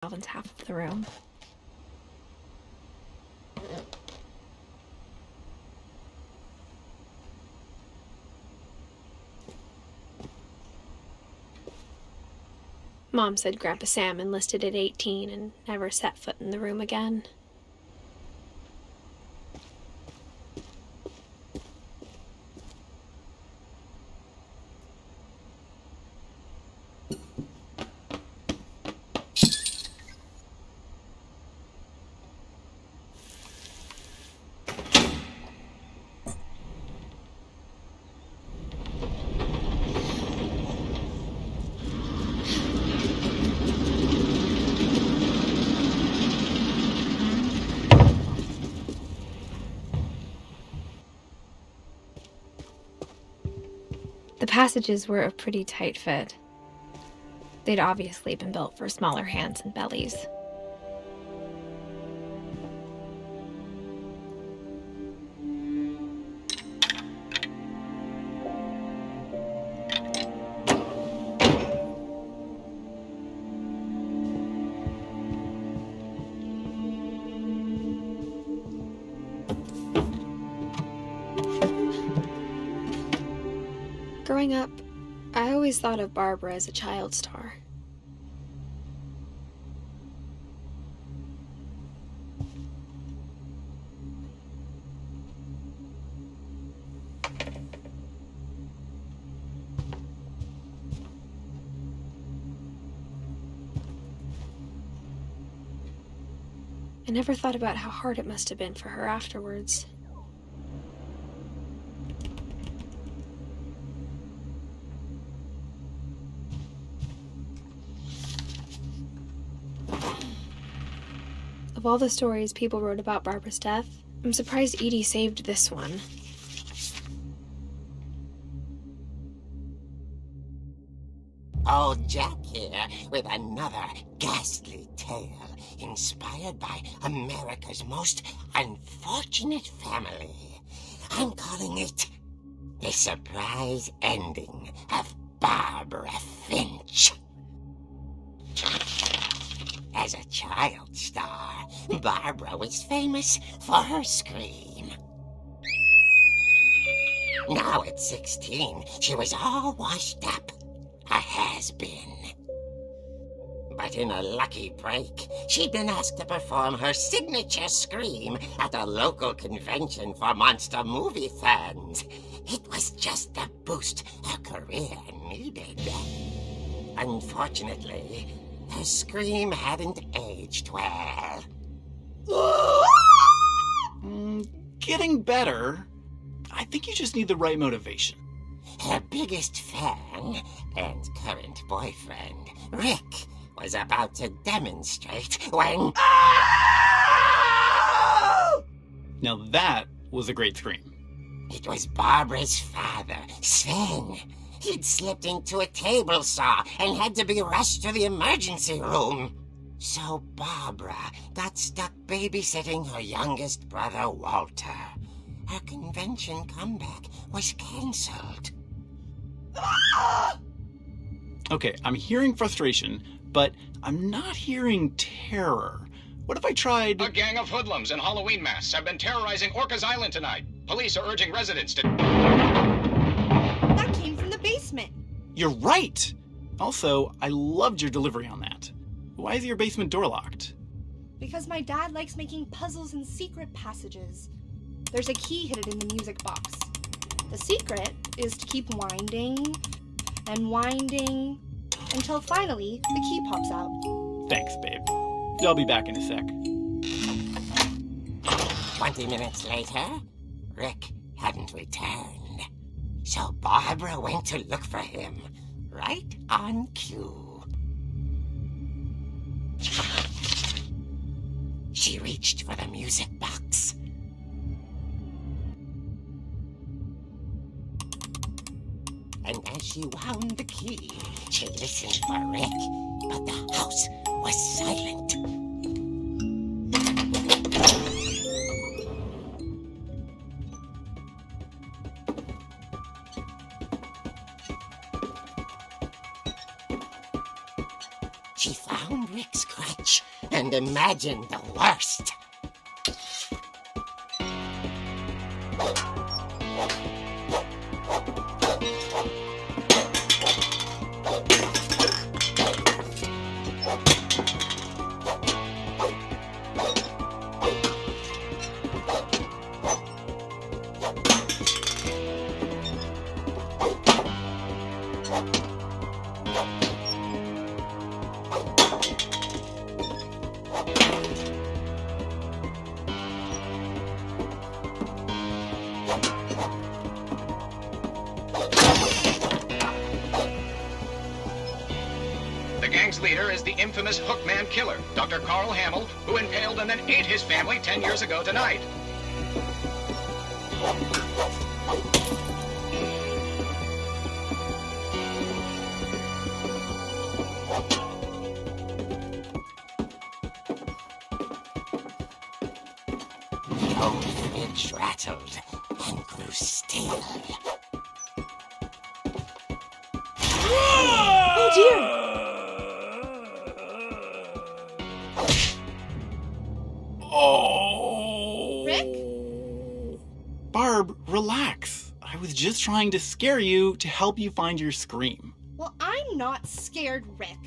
Alvin's half of the room. Mom said Grandpa Sam enlisted at 18 and never set foot in the room again. The passages were a pretty tight fit. They'd obviously been built for smaller hands and bellies. Growing up, I always thought of Barbara as a child star. I never thought about how hard it must have been for her afterwards. Of all the stories people wrote about Barbara's death, I'm surprised Edie saved this one. Old Jack here with another ghastly tale inspired by America's most unfortunate family. I'm calling it The Surprise Ending of Barbara Finch. As a child star, Barbara was famous for her scream. Now at 16, she was all washed up, a has-been. But in a lucky break, she'd been asked to perform her signature scream at a local convention for monster movie fans. It was just the boost her career needed. Unfortunately, her scream hadn't aged well. Getting better. I think you just need the right motivation. Her biggest fan and current boyfriend, Rick, was about to demonstrate when... Now that was a great scream. It was Barbara's father, Sven. He'd slipped into a table saw and had to be rushed to the emergency room. So Barbara got stuck babysitting her youngest brother, Walter. Her convention comeback was cancelled. Okay, I'm hearing frustration, but I'm not hearing terror. What if I tried... A gang of hoodlums in Halloween masks have been terrorizing Orcas Island tonight. Police are urging residents to... That came from the basement. You're right! Also, I loved your delivery on that. Why is your basement door locked? Because my dad likes making puzzles and secret passages. There's a key hidden in the music box. The secret is to keep winding and winding until finally the key pops out. Thanks, babe. I'll be back in a sec. 20 minutes later, Rick hadn't returned. So Barbara went to look for him, right on cue. She reached for the music box. And as she wound the key, she listened for Rick, but the house was silent. She found down Rick's crutch and imagine the worst. The gang's leader is the infamous Hookman killer, Dr. Carl Hamill, who impaled and then ate his family 10 years ago tonight. The old Finch rattled and grew still. Oh dear! Oh! Rick? Barb, relax. I was just trying to scare you to help you find your scream. Well, I'm not scared, Rick.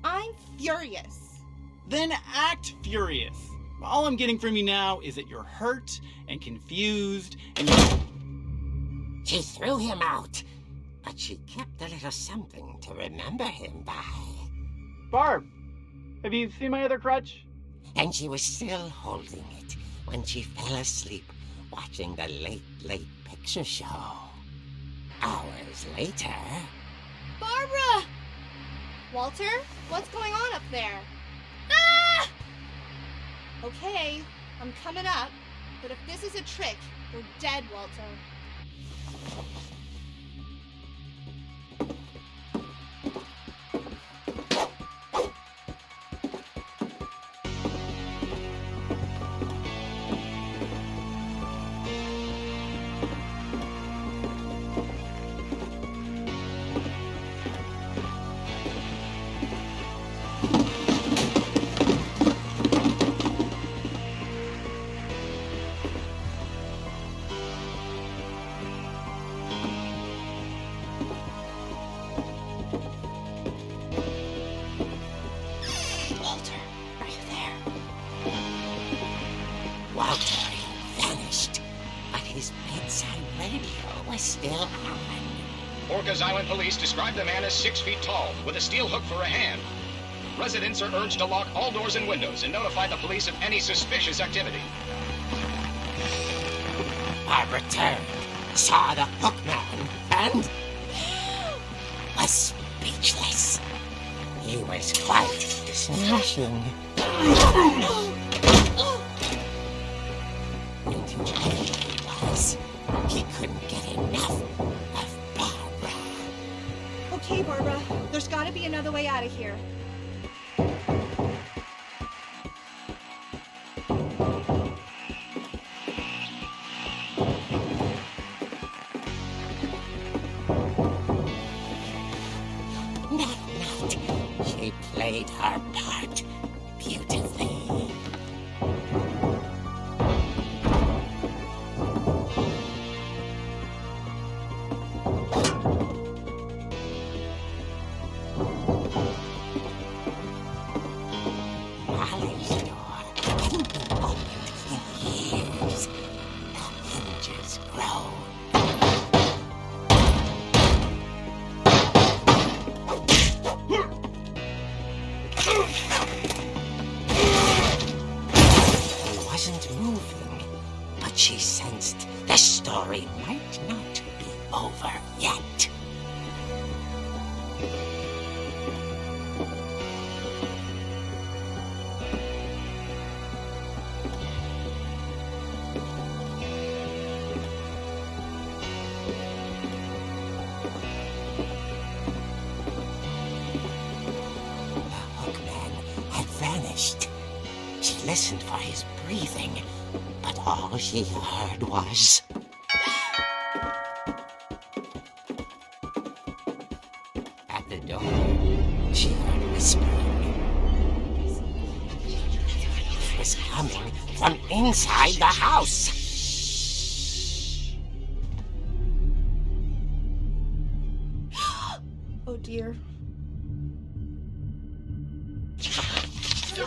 I'm furious. Then act furious. All I'm getting from you now is that you're hurt and confused and She threw him out, but she kept a little something to remember him by. Barb, have you seen my other crutch? And she was still holding it when she fell asleep watching the late picture show. Hours later... Barbara! Walter, what's going on up there? Ah! Okay, I'm coming up, but if this is a trick, you're dead, Walter. Walter, are you there? Walter had vanished, but his bedside radio was still on. Orcas Island police describe the man as 6 feet tall, with a steel hook for a hand. Residents are urged to lock all doors and windows and notify the police of any suspicious activity. Barbara turned, saw the Hookman, and was speechless. He was quite smashing. And whoever he was, he couldn't get enough of Barbara. Okay, Barbara, there's gotta be another way out of here. That night, she played her part beautifully. Molly's door hadn't been opened in years. The hinges groaned. He wasn't moving, but she sensed the story might not be over yet. The Hookman had vanished. She listened for his breathing, but all she heard was... At the door, she heard whispering. was coming from inside the house. Oh dear. The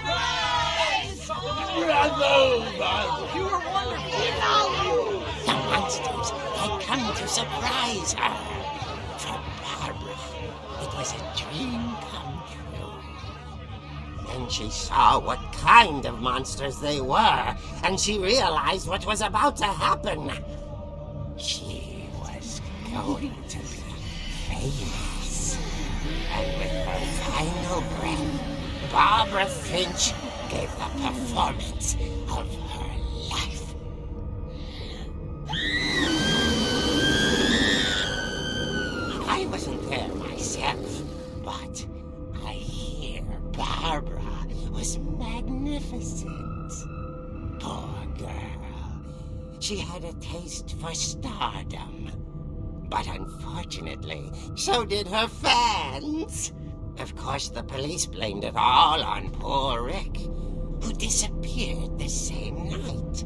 monsters had come to surprise her. For Barbara, it was a dream come true. Then she saw what kind of monsters they were, and she realized what was about to happen. She was going to be famous. And with her final breath, Barbara Finch gave the performance of her life. I wasn't there myself, but I hear Barbara was magnificent. Poor girl. She had a taste for stardom. But unfortunately, so did her fans. Of course, the police blamed it all on poor Rick, who disappeared the same night.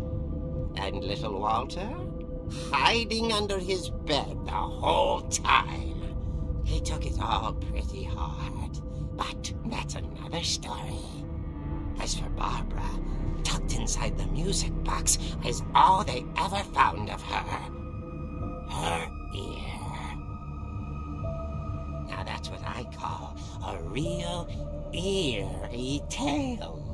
And little Walter, hiding under his bed the whole time. He took it all pretty hard, but that's another story. As for Barbara, tucked inside the music box is all they ever found of her. Her ear. Now that's what I call a real eerie tale.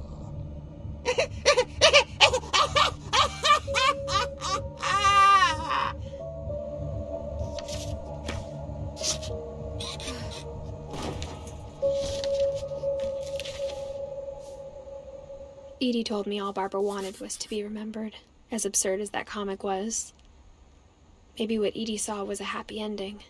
Edie told me all Barbara wanted was to be remembered, as absurd as that comic was. Maybe what Edie saw was a happy ending.